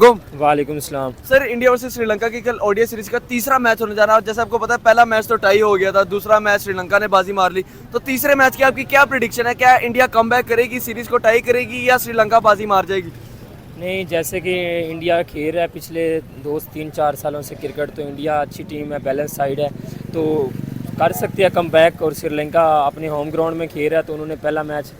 वालेकुम सलाम। Sir, India versus Sri Lanka की कल ओडीआई सीरीज का तीसरा मैच होने जा रहा है। जैसे आपको पता है, पहला मैच तो टाई हो गया था, दूसरा मैच श्रीलंका ने बाजी मार ली। तो तीसरे मैच की आपकी क्या प्रिडिक्शन है? क्या इंडिया कमबैक करेगी, सीरीज को टाई करेगी, या श्रीलंका बाजी मार जाएगी? नहीं, जैसे कि इंडिया खेल रहा है पिछले 2-3-4 सालों से क्रिकेट, तो इंडिया अच्छी टीम है, बैलेंस साइड है, तो कर सकती है कमबैक। और श्रीलंका अपने होम ग्राउंड में खेल रहा है, तो उन्होंने पहला मैच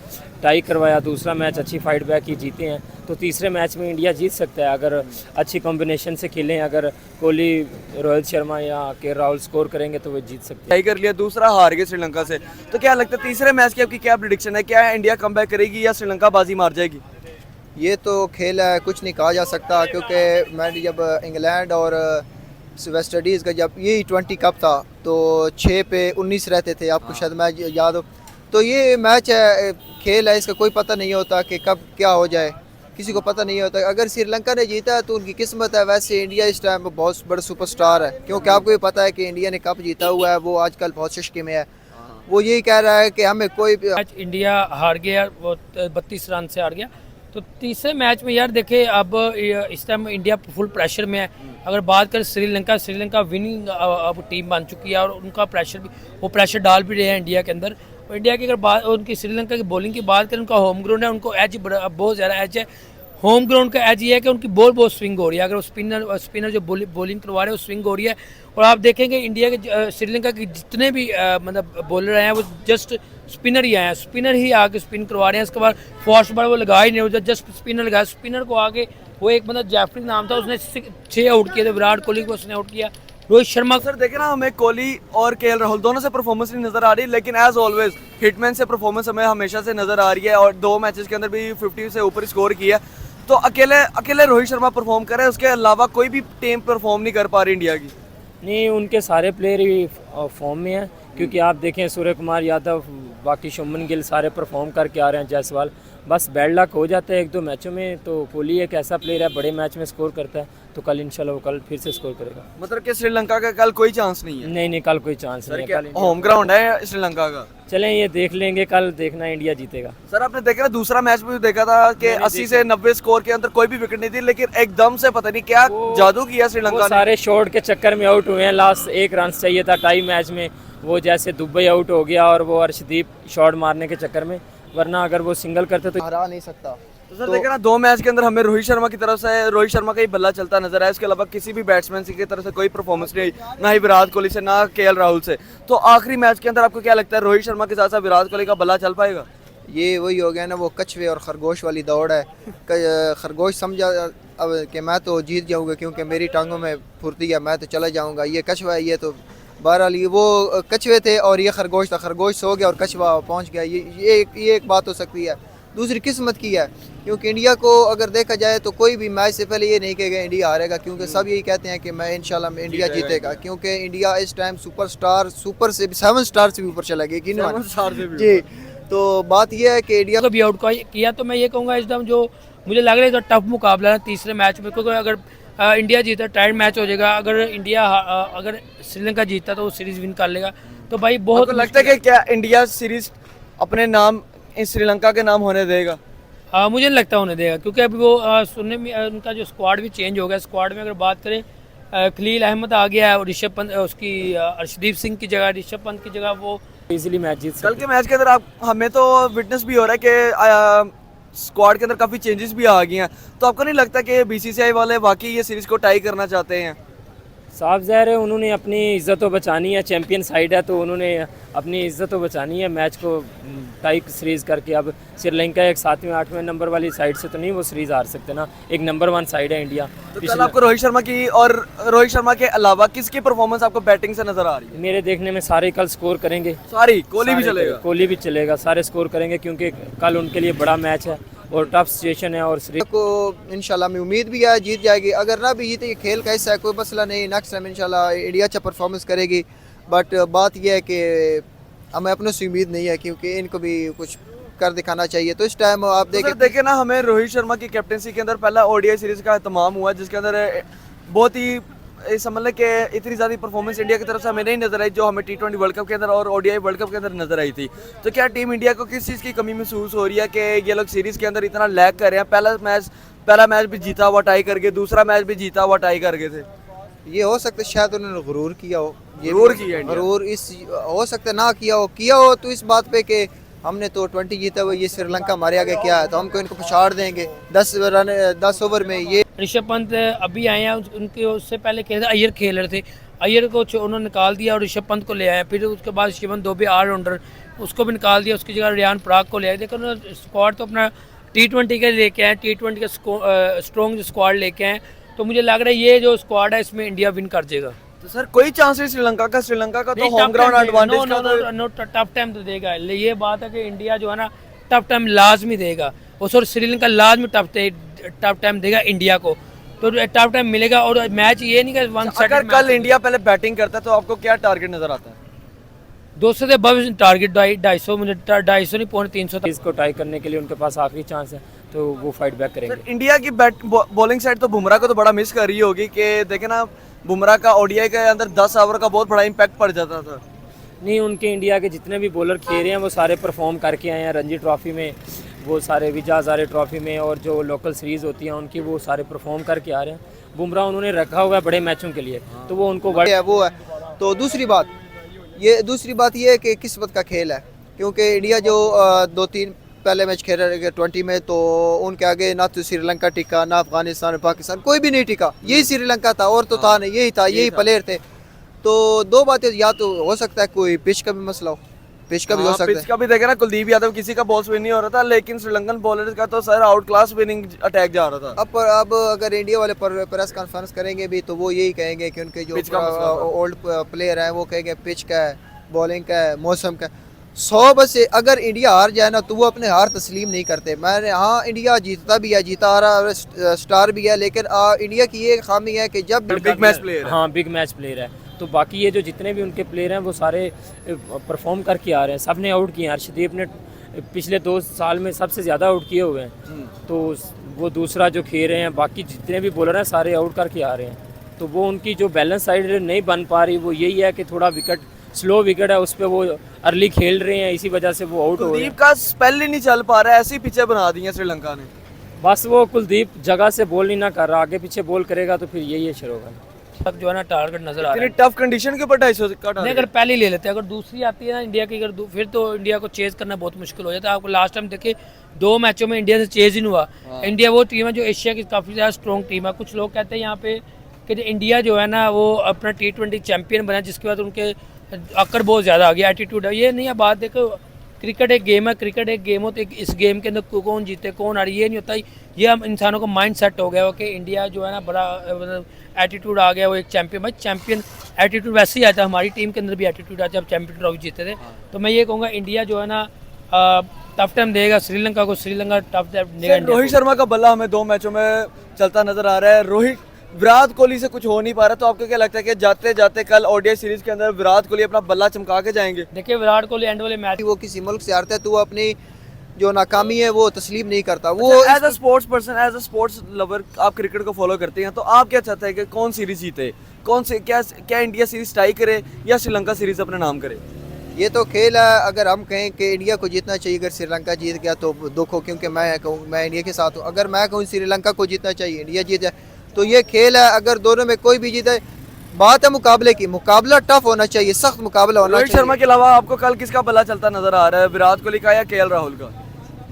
टाई करवाया, दूसरा मैच अच्छी फाइट बैक की, जीते हैं। तो तीसरे मैच में इंडिया जीत सकता है अगर अच्छी कॉम्बिनेशन से खेलें। अगर कोहली, रोहित शर्मा या के राहुल स्कोर करेंगे तो वो जीत सकते हैं। टाई कर लिया, दूसरा हार गए श्रीलंका से। तो क्या लगता है तीसरे मैच की आपकी क्या प्रिडिक्शन है? क्या इंडिया कमबैक करेगी या श्रीलंका बाजी मार जाएगी? ये तो खेल है, कुछ नहीं कहा जा सकता, क्योंकि मैंने जब इंग्लैंड और वेस्ट इंडीज़ का जब ये T20 कप था तो 6 पे 19 रहते थे, आपको शायद मैच याद हो। तो ये मैच है, खेल है, इसका कोई पता नहीं होता कि कब क्या हो जाए, किसी को पता नहीं होता। अगर श्रीलंका ने जीता है तो उनकी किस्मत है। वैसे इंडिया इस टाइम पर बहुत बड़ा सुपरस्टार है, क्योंकि आपको भी पता है कि इंडिया ने कप जीता हुआ है, वो आजकल बहुत शुष्की में है। वो यही कह रहा है कि हमें कोई मैच इंडिया हार गया, वो 32 रन से हार गया। तो तीसरे मैच में यार देखे, अब इस टाइम इंडिया फुल प्रेशर में है। अगर बात करें श्रीलंका विनिंग अब टीम बन चुकी है, और उनका प्रेशर भी, वो प्रेशर डाल भी रहे हैं इंडिया के अंदर। और इंडिया की अगर बात, उनकी श्रीलंका की बॉलिंग की बात करें, उनका होम ग्राउंड है, उनको एज बहुत ज़्यादा एज है। होम ग्राउंड का एज ये है कि उनकी बॉल बहुत स्विंग हो रही है। अगर वो स्पिनर जो बॉलिंग करवा रहे हैं वो स्विंग हो रही है। और आप देखेंगे इंडिया के श्रीलंका के जितने भी मतलब बॉलर आए हैं वो जस्ट स्पिनर ही आए हैं, स्पिनर ही आके स्पिन करवा रहे हैं। उसके बाद फास्ट बॉल वो लगा ही नहीं, जस्ट स्पिनर लगाया। स्पिनर को आगे वो एक मतलब जैफरी नाम था, उसने 6 आउट किए थे, विराट कोहली को उसने आउट किया। रोहित शर्मा सर देखे ना, हमें कोहली और केएल राहुल दोनों से परफॉर्मेंस नहीं नजर आ रही, लेकिन एज ऑलवेज हिटमैन से परफॉर्मेंस हमें हमेशा से नजर आ रही है। और 2 मैचेस के अंदर भी 50 से ऊपर स्कोर किया। तो अकेले रोहित शर्मा परफॉर्म कर रहे हैं, उसके अलावा कोई भी टीम परफॉर्म नहीं कर पा रही इंडिया की। नहीं, उनके सारे प्लेयर ही फॉर्म में हैं, क्योंकि आप देखें सूर्य कुमार यादव, बाकी शुभमन गिल सारे परफॉर्म करके आ रहे हैं। जायसवाल बस बैड लक हो जाता है 1-2 मैचों में। तो कोहली एक ऐसा प्लेयर है, बड़े मैच में स्कोर करता है, तो कल इंशाल्लाह वो कल फिर से स्कोर करेगा। मतलब कि श्रीलंका का कल कोई चांस नहीं है? नहीं, कल कोई चांस नहीं है। कल होम ग्राउंड है श्रीलंका का। चलें, ये देख लेंगे, कल देखना इंडिया जीतेगा। सर आपने देखा ना, दूसरा मैच भी देखा था कि 80 से 90 स्कोर के अंदर कोई भी विकेट नहीं थी, लेकिन एकदम से पता नहीं क्या जादू किया श्रीलंका ने। सारे शॉट के चक्कर में आउट हुए हैं। लास्ट 1 रन चाहिए था टाई मैच में, वो जैसे दुबई आउट हो गया, और वो अर्शदीप शॉट मारने के चक्कर में, वरना अगर वो सिंगल करते तो हरा नहीं सकता। तो सर देखा ना, 2 मैच के अंदर हमें रोहित शर्मा की तरफ से रोहित शर्मा का ही बल्ला चलता नजर आया। इसके अलावा किसी भी बैट्समैन की तरफ से कोई परफॉर्मेंस नहीं, ना ही विराट कोहली से, ना केएल राहुल से। तो आखिरी मैच के अंदर आपको क्या लगता है, रोहित शर्मा के साथ साथ विराट कोहली का बल्ला चल पाएगा? ये वही हो गया ना, वो कछुए और खरगोश वाली दौड़ है। खरगोश समझा अब कि मैं तो जीत जाऊंगा क्योंकि मेरी टांगों में फुर्ती है, मैं तो चला जाऊंगा। ये कछुआ है, ये तो बहरहाल ये वो कछुए थे और ये खरगोश था। खरगोश सो गया और कछुआ पहुंच गया। ये एक बात हो सकती है। दूसरी किस्मत की है, क्योंकि इंडिया को अगर देखा जाए तो कोई भी मैच से पहले ये नहीं कहेगा इंडिया हारेगा, क्योंकि सब यही कहते हैं कि मैं इंशाल्लाह इंडिया जीतेगा, क्योंकि इंडिया इस टाइम सुपर से 7 स्टार से भी ऊपर चला गया। जी, तो बात यह है कि इंडिया को भी आउट किया। तो मैं ये कहूँगा इस टाइम जो मुझे लग रहा है टफ मुकाबला है तीसरे मैच में, क्योंकि अगर इंडिया जीता टाइट मैच हो जाएगा। अगर श्रीलंका जीता तो वो सीरीज विन कर लेगा। तो भाई बहुत लगता है कि क्या इंडिया सीरीज अपने नाम श्रीलंका के नाम होने देगा? मुझे नहीं लगता होने देगा, क्योंकि अभी वो सुनने में उनका जो स्क्वाड भी चेंज हो गया। स्क्वाड में अगर बात करें, खलील अहमद आ गया है, और ऋषभ पंत उसकी अर्शदीप सिंह की जगह, ऋषभ पंत की जगह वो इजीली मैच जीत सकते। कल के मैच के अंदर आप हमें तो विटनेस भी हो रहा है कि स्क्वाड के अंदर काफी चेंजेस भी आ गए हैं। तो आपको नहीं लगता कि बीसीसीआई वाले वाकई ये सीरीज को टाई करना चाहते हैं? साफ ज़ाहिर है, उन्होंने अपनी इज़्ज़त तो बचानी है, चैंपियन साइड है, तो उन्होंने अपनी इज़्ज़त तो बचानी है। मैच को टाई सीरीज़ करके अब श्रीलंका एक 7वें 8वें नंबर वाली साइड से तो नहीं वो सीरीज़ हार सकते ना। एक नंबर 1 साइड है इंडिया। तो कल आपको रोहित शर्मा की और रोहित शर्मा के अलावा किसकी परफॉर्मेंस आपको बैटिंग से नजर आ रही है? मेरे देखने में सारे कल स्कोर करेंगे। कोहली भी चलेगा? कोहली भी चलेगा, सारे स्कोर करेंगे, क्योंकि कल उनके लिए बड़ा मैच है और टफ सिचुएशन है। और को इंशाल्लाह में उम्मीद भी है जीत जाएगी। अगर ना भी जीते, ये खेल का हिस्सा है, कोई मसला नहीं। नेक्स्ट टाइम इंशाल्लाह इंडिया अच्छा परफॉर्मेंस करेगी। बट बात यह है कि हमें अपनों से उम्मीद नहीं है, क्योंकि इनको भी कुछ कर दिखाना चाहिए। तो इस टाइम आप देखें ना, हमें रोहित शर्मा की कैप्टनसी के अंदर पहला ओडीआई सीरीज का एहतमाम हुआ, जिसके अंदर बहुत ही समझ लें कि इतनी ज़्यादा परफॉर्मेंस इंडिया की तरफ से हमें नहीं नजर आई जो हमें T20 वर्ल्ड कप के अंदर और ओडीआई वर्ल्ड कप के अंदर नजर आई थी। तो क्या टीम इंडिया को किस चीज़ की कमी महसूस हो रही है कि ये लोग सीरीज़ के अंदर इतना लैग कर रहे हैं? पहला मैच पहला मैच भी जीता हुआ टाई करके, दूसरा मैच भी जीता हुआ टाई करके थे। ये हो सकता है शायद उन्होंने गुरूर किया हो, ये गुरूर किया इंडिया। गुरूर इस हो सकता है ना किया हो तो इस बात पे कि हमने तो 20 जीता हुआ, ये श्रीलंका हमारे आगे क्या है तो हमको इनको पछाड़ देंगे 10 ओवर में। ये ऋषभ पंत अभी आए हैं, उनके उससे पहले खेल अय्यर खेल रहे थे, अय्यर को उन्होंने निकाल दिया और ऋषभ पंत को ले आए। फिर उसके बाद शिवन दुबे ऑलराउंडर, उसको भी निकाल दिया, उसकी जगह रियान पराग को ले आए। देखो उन्होंने स्क्वाड तो अपना T20 के लेके आए, T20 का स्ट्रॉन्ग स्क्वाड लेके आए। तो मुझे लग रहा है ये जो स्क्वाड है इसमें इंडिया विन कर जाएगा। तो सर कोई चांस है श्रीलंका का? श्रीलंका का तो होम ग्राउंड एडवांटेज का तो टफ टाइम तो देगा। ये बात है कि इंडिया जो है ना टफ टाइम लाजमी देगा, और श्रीलंका लाजमी टफ टाइम देगा इंडिया को, तो टफ टाइम मिलेगा। और मैच ये नहीं कि वन साइड। अगर कल इंडिया पहले बैटिंग करता है तो आपको क्या टारगेट नजर आता है? 200 से अब टारगेट 250, मुझे 250 नहीं 350 तक। इसको टाई करने के लिए उनके पास आखिरी चांस है, तो वो फाइट बैक करेंगे। सर इंडिया की बॉलिंग साइड तो बुमराह को तो बड़ा मिस कर रही होगी कि देखे ना, बुमराह का ओडीआई के अंदर 10 ओवर का बहुत बड़ा इम्पैक्ट पड़ जाता था। नहीं, उनके इंडिया के जितने भी बॉलर खेल रहे हैं वो सारे परफॉर्म करके आए हैं। रणजी ट्रॉफी में वो सारे, विजय हजारे ट्रॉफी में और जो लोकल सीरीज़ होती हैं उनकी, वो सारे परफॉर्म करके आ रहे हैं। बुमराह उन्होंने रखा हुआ है बड़े मैचों के लिए, तो वो उनको वो है। तो दूसरी बात ये है कि किस्मत का खेल है, क्योंकि इंडिया जो 2-3 पहले मैच खेल रहे थे 20 में, तो उनके आगे ना तो श्रीलंका टिका, ना अफगानिस्तान, पाकिस्तान, कोई भी नहीं टिका। यही श्रीलंका था और तो था नहीं, यही प्लेयर थे। तो दो बातें, या तो हो सकता है कोई पिच का भी मसला हो, पिच का भी हो सकता पिच है। का भी देखे ना, कुलदीप यादव किसी का बॉल स्पिन नहीं हो रहा था, लेकिन श्रीलंकन बॉलर का तो sir out class winning attack जा रहा था। अब अगर इंडिया वाले प्रेस कॉन्फ्रेंस करेंगे भी तो वो यही कहेंगे कि उनके पिच जो का मसला था। ओल्ड प्लेयर हैं वो कहेंगे पिच का है, बॉलिंग का है, मौसम का है। 100 बसे अगर इंडिया हार जाए ना तो वो अपने हार तस्लीम नहीं करते। मैंने हाँ, इंडिया जीतता भी है, जीता आ रहा स्टार भी है, लेकिन इंडिया की ये खामी है कि जब बिग मैच प्लेयर है। हाँ, बिग मैच प्लेयर है। तो बाकी ये जो जितने भी उनके प्लेयर हैं वो सारे परफॉर्म करके आ रहे हैं। सब ने आउट किए हैं। हर्षदीप ने पिछले 2 साल में सबसे ज़्यादा आउट किए हुए हैं, तो वो दूसरा जो खेल रहे हैं, बाकी जितने भी बॉलर हैं सारे आउट करके आ रहे हैं। तो वो उनकी जो बैलेंस साइड नहीं बन पा रही, वो यही है कि थोड़ा विकेट, स्लो विकेट है, उस पर वो अर्ली खेल रहे हैं, इसी वजह से वो आउट हो रहे हैं। कुलदीप का स्पेल ही नहीं चल पा रहा है, ऐसी पिचें बना दी हैं श्रीलंका ने। बस वो कुलदीप जगह से बॉल नहीं ना कर रहा, आगे पीछे बॉल करेगा तो फिर यही शुरू होगा। तक जो है ना टारगेट नजर आ रहा इतनी है। टफ कंडीशन के ऊपर 250 का नहीं, टारगेट। अगर पहले ले लेते हैं, अगर दूसरी आती है ना इंडिया की, अगर फिर तो इंडिया को चेज करना बहुत मुश्किल हो जाता है। आपको लास्ट टाइम देखे 2 मैचों में इंडिया से चेज ही नहीं हुआ। इंडिया वो टीम है जो एशिया की काफ़ी ज़्यादा स्ट्रॉन्ग टीम है। कुछ लोग कहते हैं यहाँ पे कि इंडिया जो है ना वो अपना T20 चैंपियन बना, जिसके बाद उनके अक्कर बहुत ज़्यादा आ गया, एटीट्यूड है। ये नहीं है बात। देखो क्रिकेट एक गेम है, क्रिकेट एक गेम हो, तो इस गेम के अंदर कौन जीते कौन हारे ये नहीं होता। ये हम इंसानों को माइंड सेट हो गया हो कि इंडिया जो है ना बड़ा मतलब एटीट्यूड आ गया, वो एक चैंपियन। भाई चैंपियन एटीट्यूड वैसे ही आता है, हमारी टीम के अंदर भी एटीट्यूड आता है जब चैंपियन ट्रॉफी जीते थे। तो मैं ये कहूँगा इंडिया जो है ना टफ टाइम देगा श्रीलंका को, श्रीलंका टफ टाइम देगा इंडिया को। रोहित शर्मा का बल्ला हमें 2 मैचों में चलता नजर आ रहा है। विराट कोहली से कुछ हो नहीं पा रहा, तो आपको क्या लगता है कि जाते जाते कल ओडीआई सीरीज के अंदर विराट कोहली अपना बल्ला चमका के जाएंगे? देखिए विराट कोहली एंड वाले मैच, वो किसी मुल्क से हारता है तो वो अपनी जो नाकामी है वो तस्लीम नहीं करता। वो as a sports person, as a sports lover, आप क्रिकेट को फॉलो करते हैं, तो आप क्या चाहते हैं कि कौन सीरीज जीते? कौन से क्या इंडिया सीरीज टाई करे या श्रीलंका सीरीज अपने नाम करे? ये तो खेल है। अगर हम कहें कि इंडिया को जीतना चाहिए, अगर श्रीलंका जीत गया तो दुख हो, क्योंकि मैं कहूँ मैं इंडिया के साथ हूँ। अगर मैं कहूँ श्रीलंका को जीतना चाहिए, इंडिया जीत जाए, तो ये खेल है। अगर दोनों में कोई भी जीते, बात है मुकाबले की, मुकाबला टफ होना चाहिए, सख्त मुकाबला होना चाहिए। रोहित शर्मा के अलावा आपको कल किसका बल्ला चलता नजर आ रहा है? विराट कोहली का या केएल राहुल का?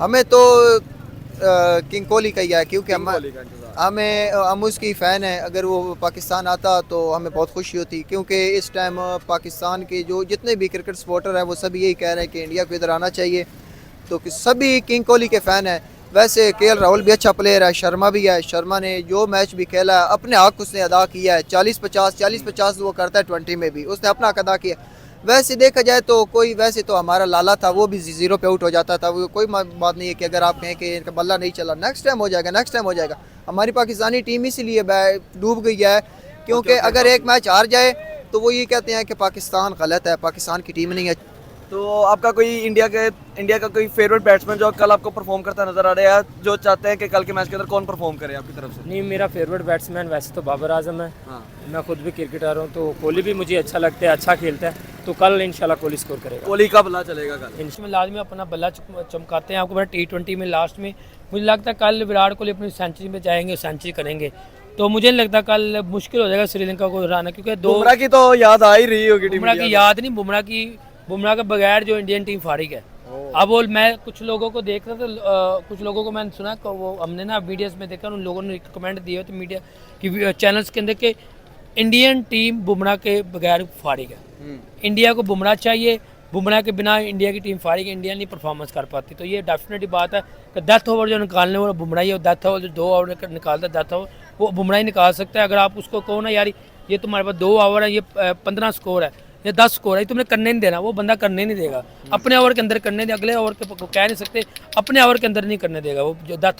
हमें तो किंग कोहली का ही है, क्योंकि हम उसकी फ़ैन है। अगर वो पाकिस्तान आता तो हमें बहुत खुशी होती, क्योंकि इस टाइम पाकिस्तान के जो जितने भी क्रिकेट सपोर्टर हैं वो सभी यही कह रहे हैं कि इंडिया को इधर आना चाहिए, तो कि सभी किंग कोहली के फ़ैन हैं। वैसे केएल राहुल भी अच्छा प्लेयर है, शर्मा भी है। शर्मा ने जो मैच भी खेला है अपने हक उसने अदा किया है। 40-50 वो करता है 20 में भी, उसने अपना हक अदा किया। वैसे देखा जाए तो कोई, वैसे तो हमारा लाला था, वो भी 0 पे आउट हो जाता था। वो कोई बात नहीं है कि अगर आप कहें कि इनका बल्ला नहीं चला, नेक्स्ट टाइम हो जाएगा, नेक्स्ट टाइम हो जाएगा। हमारी पाकिस्तानी टीम इसीलिए डूब गई है, क्योंकि अगर एक मैच हार जाए तो वो ये कहते हैं कि पाकिस्तान गलत है, पाकिस्तान की टीम नहीं है। तो आपका कोई इंडिया का कोई फेवरेट बैट्समैन जो कल आपको परफॉर्म करता नजर आ रहा है, जो चाहते हैं कि कल के मैच के अंदर कौन परफॉर्म करे आपकी तरफ से? नहीं, मेरा फेवरेट बैट्समैन वैसे तो बाबर आजम है। हाँ। मैं खुद भी क्रिकेटर हूँ, तो कोहली भी मुझे अच्छा लगता है, अच्छा खेलता है। तो कल इंशाल्लाह कोहली स्कोर करेगा। कोहली का बल्ला चलेगा कल। इसमें लाजमी अपना बल्ला चमकाते हैं। आपको पता T20 में लास्ट में मुझे लगता है कल विराट कोहली अपनी सेंचुरी में जाएंगे, सेंचुरी करेंगे, तो मुझे नहीं लगता कल मुश्किल हो जाएगा श्रीलंका को हराना, क्योंकि बुमराह की तो याद आ ही रही होगी टीम बुमराह की याद नहीं, बुमराह के बगैर जो इंडियन टीम फारिग है। अब वो मैं कुछ लोगों को देख रहा था, कुछ लोगों को मैंने सुना कि वो हमने ना वीडियोस में देखा, उन लोगों ने कमेंट दिए थे मीडिया की चैनल्स के अंदर कि इंडियन टीम बुमराह के बगैर फारिग है। इंडिया को बुमराह चाहिए, बुमराह के बिना इंडिया की टीम फारिग, इंडिया नहीं परफॉर्मेंस कर पाती। तो ये डेफिनेटली बात है कि डेथ ओवर जो निकालने वाला बुमराह ही है, डेथ ओवर जो 2 ओवर निकालता है डेथ ओवर वो बुमराह ही निकाल सकता है। अगर आप उसको कहो ना यार ये तुम्हारे पास 2 ओवर है, ये 15 स्कोर है या 10 स्कोर है, तुमने करने नहीं देना, वो बंदा करने नहीं देगा। अपने ओवर के अंदर करने दे, अगले ओवर के कह नहीं सकते, अपने ओवर के अंदर नहीं करने देगा वो जो डेथ